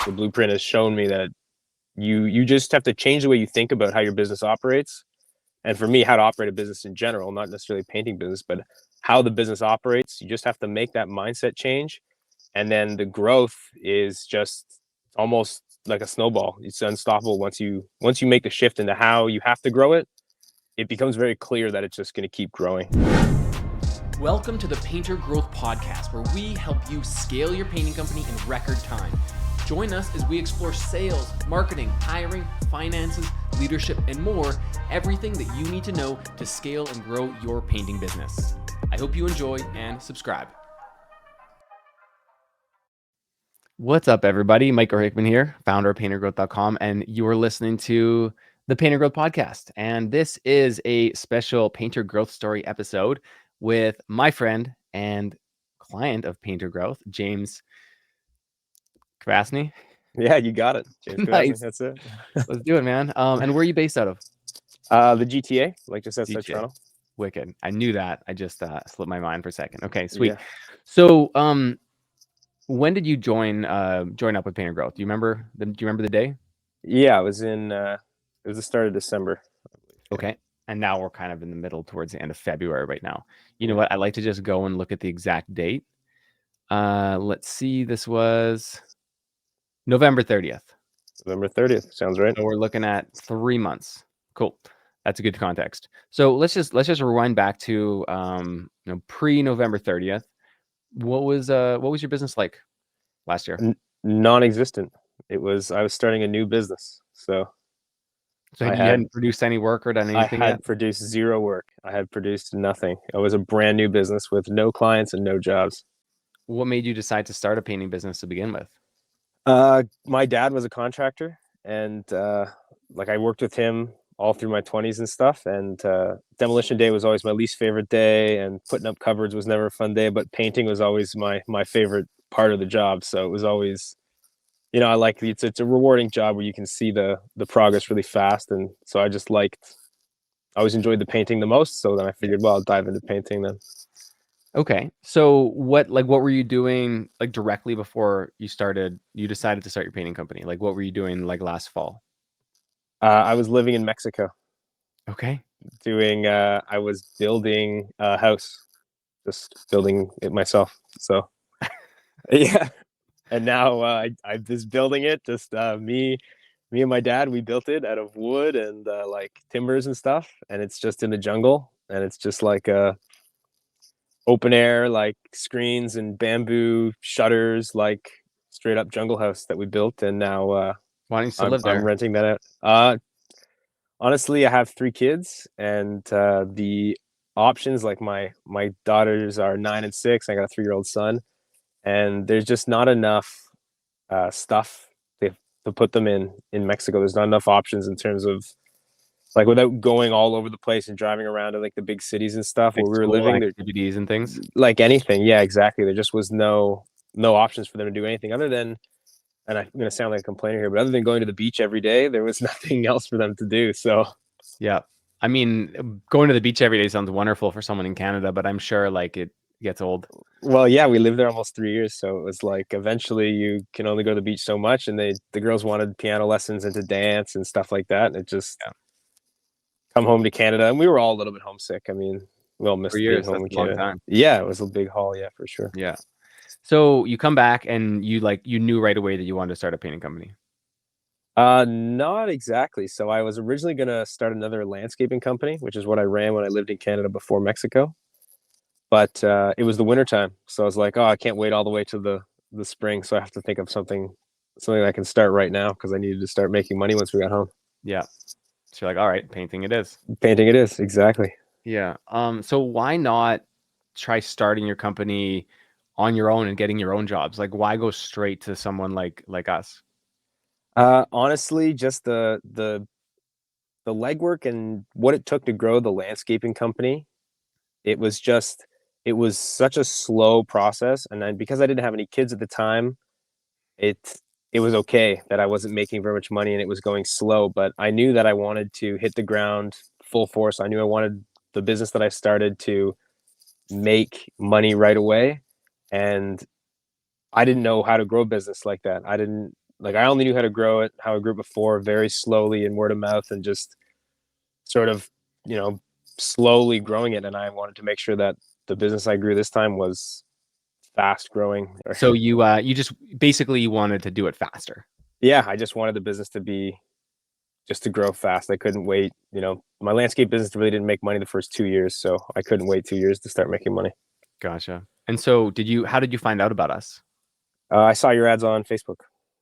the blueprint has shown me that you just have to change the way you think about how your business operates. And for me, how to operate a business in general, not necessarily painting business, but how the business operates. You just have to make that mindset change. And then the growth is just almost like a snowball. It's unstoppable once you make the shift into how you have to grow it. It becomes very clear that it's just going to keep growing. Welcome to the Painter Growth Podcast, where we help you scale your painting company in record time. Join us as we explore sales, marketing, hiring, finances, leadership, and more, everything that you need to know to scale and grow your painting business. I hope you enjoy and subscribe. What's up, everybody? Michael Hickman here, founder of paintergrowth.com, and you're listening to the Painter Growth Podcast. And this is a special Painter Growth Story episode with my friend and client of Painter Growth, James Kvasni. Yeah, you got it. James Nice. Kvasni, that's it. Let's do it, man. And where are you based out of? The GTA, like just outside GTA. Toronto. Wicked. I knew that. I just slipped my mind for a second. Okay, sweet. Yeah. So, when did you join up with Painter Growth? Do you remember the day? Yeah, it was the start of December. Okay. And now we're kind of in the middle towards the end of February right now. You know Yeah. what? I like to just go and look at the exact date. Let's see. This was November 30th. November 30th. Sounds right. So we're looking at 3 months. Cool. That's a good context. So let's just rewind back to pre-November 30th. What was your business like last year? Non-existent. I was starting a new business. So you hadn't produced any work or done anything yet? I had produced zero work. I had produced nothing. It was a brand new business with no clients and no jobs. What made you decide to start a painting business to begin with? My dad was a contractor, and I worked with him all through my 20s and stuff. And demolition day was always my least favorite day, and putting up cupboards was never a fun day. But painting was always my favorite part of the job. So it was always, I like it's a rewarding job where you can see the progress really fast. And so I always enjoyed the painting the most. So then I figured, well, I'll dive into painting then. Okay. So what were you doing directly before you decided to start your painting company? What were you doing last fall? I was living in Mexico. Okay. I was building a house, just building it myself. So yeah. And now I'm just building it. Just me and my dad, we built it out of wood and timbers and stuff. And it's just in the jungle. And it's just like open air, screens and bamboo shutters, straight up jungle house that we built. And now why don't you still live there? I'm renting that out. Honestly, I have 3 kids, and the options, my daughters are 9 and 6. I got a 3-year-old son, and there's just not enough stuff to put them in Mexico. There's not enough options in terms of without going all over the place and driving around to the big cities and stuff where we were living. Activities and things like anything. Yeah, exactly. There just was no options for them to do anything other than, and I'm going to sound like a complainer here, but other than going to the beach every day, there was nothing else for them to do. So, yeah. I mean, going to the beach every day sounds wonderful for someone in Canada, but I'm sure it gets old. Well, yeah, we lived there almost 3 years. So it was eventually you can only go to the beach so much. And the girls wanted piano lessons and to dance and stuff like that. And it just come home to Canada. And we were all a little bit homesick. I mean, we all missed being home in Canada. Long time. Yeah, it was a big haul. Yeah, for sure. Yeah. So you come back and you knew right away that you wanted to start a painting company. Not exactly. So I was originally going to start another landscaping company, which is what I ran when I lived in Canada before Mexico. But it was the wintertime. So I was like, oh, I can't wait all the way to the spring. So I have to think of something I can start right now, because I needed to start making money once we got home. Yeah. So you're like, all right, painting it is. Painting it is, exactly. Yeah. So why not try starting your company on your own and getting your own jobs? Why go straight to someone like us? Honestly, just the legwork and what it took to grow the landscaping company. It was such a slow process. And then because I didn't have any kids at the time, it was okay that I wasn't making very much money and it was going slow, but I knew that I wanted to hit the ground full force. I knew I wanted the business that I started to make money right away. And I didn't know how to grow business like that. I didn't like I only knew how to grow it, how I grew it before, very slowly and word of mouth, and just sort of, you know, slowly growing it. And I wanted to make sure that the business I grew this time was fast growing. So you just basically you wanted to do it faster. Yeah, I just wanted the business to be just to grow fast. I couldn't wait. You know, my landscape business really didn't make money the first 2 years, so I couldn't wait 2 years to start making money. Gotcha. And so how did you find out about us? I saw your ads on Facebook.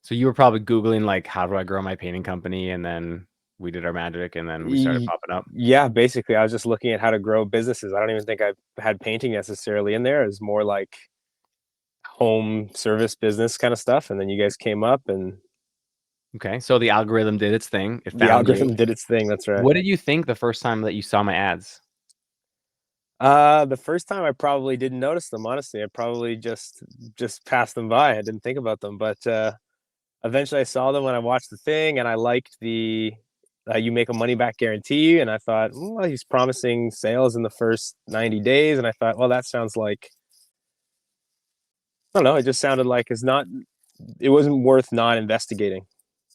So you were probably Googling like, how do I grow my painting company? And then we did our magic and then we started popping up. Yeah, basically, I was just looking at how to grow businesses. I don't even think I had painting necessarily in there. It was more like home service business kind of stuff. And then you guys came up and Okay. So the algorithm did its thing. It the found you. algorithm did its thing. That's right. What did you think the first time that you saw my ads? The first time I probably didn't notice them, honestly. I probably just passed them by. I didn't think about them, but eventually I saw them when I watched the thing, and I liked the you make a money back guarantee, and I thought, well, he's promising sales in the first 90 days, and I thought, well, that sounds like, I don't know, it just sounded like it wasn't worth not investigating.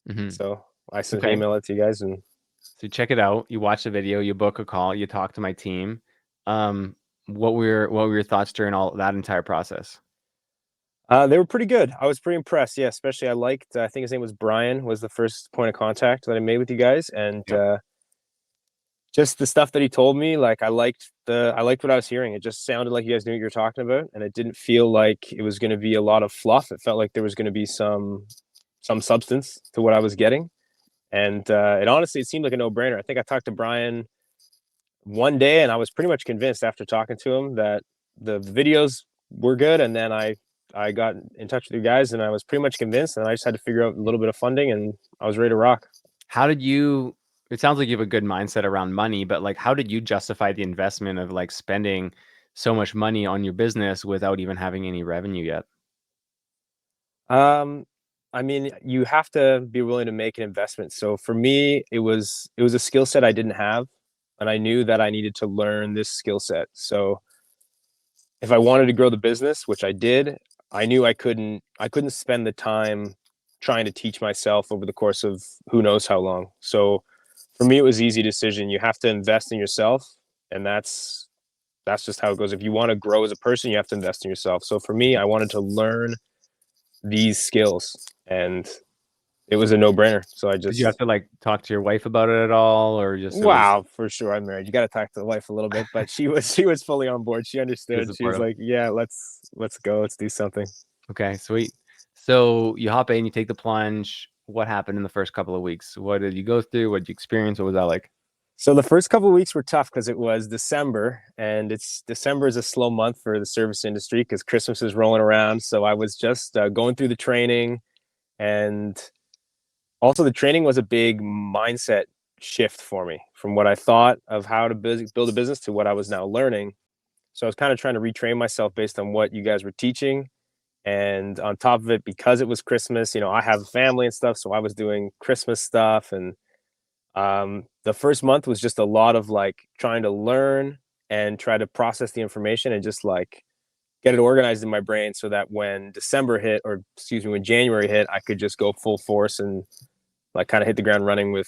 Mm-hmm. So I sent an Okay. email out to you guys, and So you check it out. You watch the video. You book a call. You talk to my team. What were your thoughts during all that entire process? they were pretty good. I was pretty impressed. Yeah, especially I liked. I think his name was Brian. Was the first point of contact that I made with you guys, and Yep. just the stuff that he told me. Like I liked what I was hearing. It just sounded like you guys knew what you were talking about, and it didn't feel like it was going to be a lot of fluff. It felt like there was going to be some substance to what I was getting, and it honestly it seemed like a no brainer. I think I talked to Brian one day, and I was pretty much convinced after talking to him that the videos were good, and then I got in touch with you guys, and I was pretty much convinced, and I just had to figure out a little bit of funding, and I was ready to rock. How did you? It sounds like you have a good mindset around money, but like, how did you justify the investment of like spending so much money on your business without even having any revenue yet? Um, I mean, you have to be willing to make an investment. So for me, it was a skill set I didn't have, and I knew that I needed to learn this skill set. So if I wanted to grow the business, which I did, I knew I couldn't spend the time trying to teach myself over the course of who knows how long. So for me, it was an easy decision. You have to invest in yourself, and that's just how it goes. If you want to grow as a person, you have to invest in yourself. So for me, I wanted to learn these skills, and it was a no-brainer. So I Did you have just to like talk to your wife about it at all, or just it was wow, for sure. I'm married. You got to talk to the wife a little bit, but she was fully on board. She understood. She was supportive? like, "Yeah, let's go. Let's do something." Okay, sweet. So you hop in, you take the plunge. What happened in the first couple of weeks? What did you go through? What did you experience? What was that like? So the first couple of weeks were tough because it was December, and it's December is a slow month for the service industry because Christmas is rolling around. So I was just going through the training, and also the training was a big mindset shift for me from what I thought of how to build a business to what I was now learning. So I was kind of trying to retrain myself based on what you guys were teaching. And on top of it, because it was Christmas, you know, I have a family and stuff. So I was doing Christmas stuff. And the first month was just a lot of like trying to learn and try to process the information and just like get it organized in my brain so that when December hit, or excuse me, when January hit, I could just go full force and like kind of hit the ground running with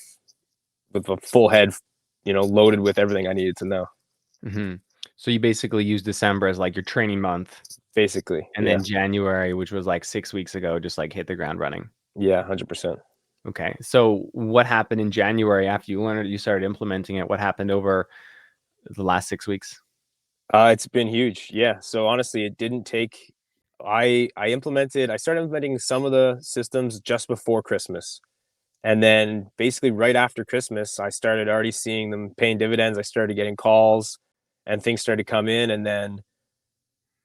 a full head, you know, loaded with everything I needed to know. Hmm. So you basically used December as like your training month, Basically, and yeah, then January, which was like 6 weeks ago, just like hit the ground running. yeah, 100%. Okay. So what happened in January after you learned it, you started implementing it? What happened over the last 6 weeks? It's been huge. Yeah. So honestly, it didn't take. I started implementing some of the systems just before Christmas, and then basically right after Christmas, I started already seeing them paying dividends. I started getting calls, and things started to come in, and then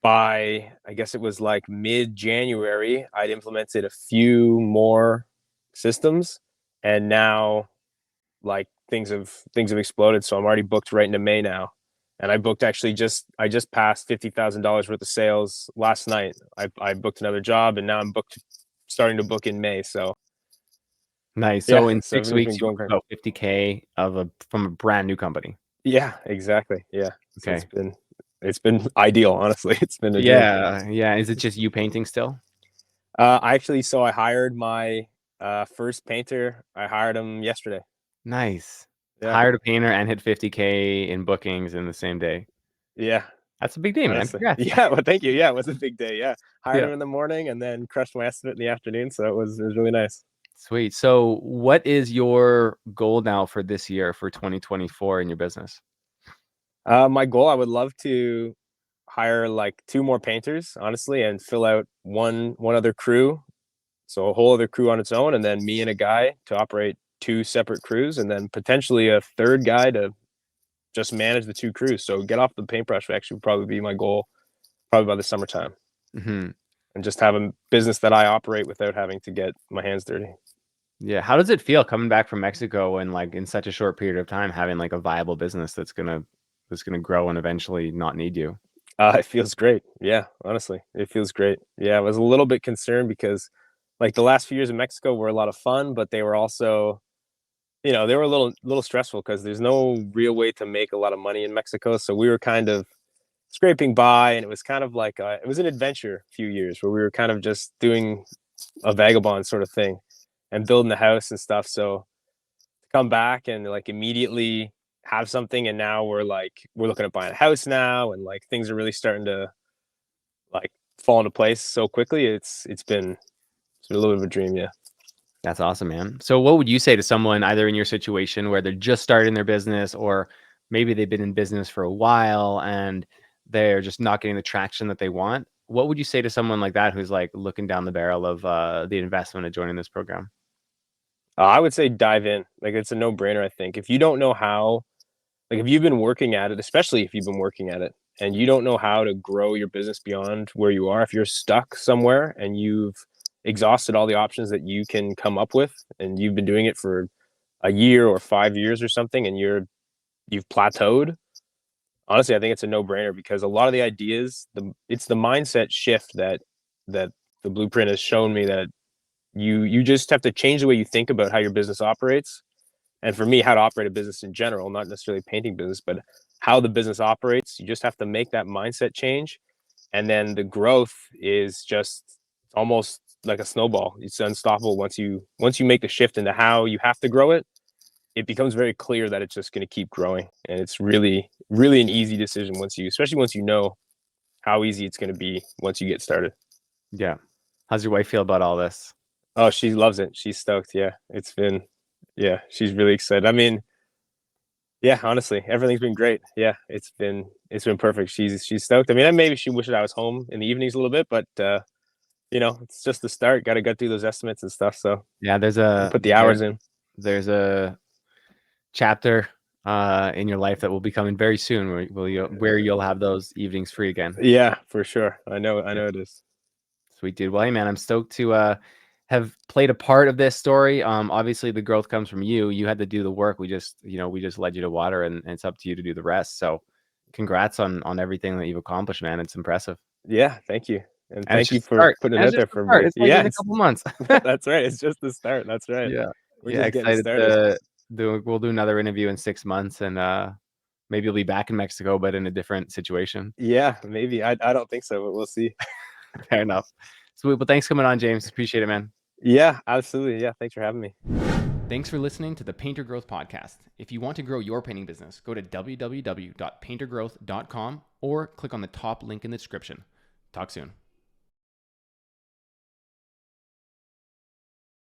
by I guess it was like mid January, I'd implemented a few more systems, and now like things have exploded. So I'm already booked right into May now. And I just passed $50,000 worth of sales last night. I booked another job, and now I'm booked starting to book in May. So Nice. yeah, So in so six everything's been weeks, you going booked great. about 50K from a brand new company. Yeah, exactly. Yeah. So Okay. it's been ideal, honestly. It's been a dream. Yeah. Yeah. Is it just you painting still? I actually so I hired my First painter, I hired him yesterday. Nice. Yeah, Hired a painter and hit 50K in bookings in the same day. yeah, That's a big day, man. honestly. Congrats. Yeah, well, thank you. Yeah, it was a big day. Yeah, hired Yeah. him in the morning and then crushed my estimate in the afternoon. So it was really nice. Sweet. So what is your goal now for this year, for 2024 in your business? My goal, I would love to hire like two more painters, honestly, and fill out one other crew. So a whole other crew on its own, and then me and a guy to operate two separate crews, and then potentially a third guy to just manage the two crews. So get off the paintbrush would actually probably be my goal, probably by the summertime, Hmm. and just have a business that I operate without having to get my hands dirty. Yeah. How does it feel coming back from Mexico and like in such a short period of time having like a viable business that's gonna grow and eventually not need you? It feels great. Yeah, honestly, it feels great. Yeah, I was a little bit concerned because, like, the last few years in Mexico were a lot of fun, but they were also, they were a little stressful because there's no real way to make a lot of money in Mexico. So we were kind of scraping by, and it was kind of like it was an adventure few years where we were kind of just doing a vagabond sort of thing and building the house and stuff. So to come back and like immediately have something, and now we're looking at buying a house now, and like things are really starting to like fall into place so quickly. It's been a little bit of a dream. Yeah. That's awesome, man. So what would you say to someone either in your situation where they're just starting their business, or maybe they've been in business for a while and they're just not getting the traction that they want? What would you say to someone like that who's like looking down the barrel of the investment of joining this program? I would say dive in. Like, it's a no brainer. I think if you don't know how, like, if you've been working at it, especially if you've been working at it and you don't know how to grow your business beyond where you are, if you're stuck somewhere and you've exhausted all the options that you can come up with, and you've been doing it for a year or 5 years or something, and you've plateaued, honestly, I think it's a no brainer because a lot of the ideas, it's the mindset shift that the blueprint has shown me that you just have to change the way you think about how your business operates. And for me, how to operate a business in general, not necessarily painting business, but how the business operates. You just have to make that mindset change. And then the growth is just almost like a snowball. It's unstoppable once you make the shift into how you have to grow it. It becomes very clear that it's just going to keep growing, and it's really, really an easy decision especially once you know how easy it's going to be once you get started. Yeah. How's your wife feel about all this? Oh, she loves it. She's stoked. Yeah, she's really excited. I mean, yeah, honestly, everything's been great. Yeah, it's been perfect. She's stoked. I mean, maybe she wishes I was home in the evenings a little bit, but it's just the start. Got to go through those estimates and stuff. So Yeah, and put the hours in. there's a chapter in your life that will be coming very soon where you'll have those evenings free again. Yeah, for sure. I know it is. Sweet dude. Well, hey man, I'm stoked to have played a part of this story. Obviously the growth comes from you. You had to do the work. We just led you to water, and it's up to you to do the rest. So congrats on everything that you've accomplished, man. It's impressive. Yeah, thank you. And And it's thank you just a for start. putting And it it's out just there a for start. everybody. It's only Yeah, been a it's couple months. that's right. It's just the start. That's right. Yeah. We're Yeah, just getting excited started. to we'll do another interview in 6 months, and maybe you'll be back in Mexico, but in a different situation. Yeah, maybe. I don't think so, but we'll see. Fair enough. Sweet. Well, thanks for coming on, James. Appreciate it, man. Yeah, absolutely. Yeah, thanks for having me. Thanks for listening to the Painter Growth Podcast. If you want to grow your painting business, go to www.paintergrowth.com or click on the top link in the description. Talk soon.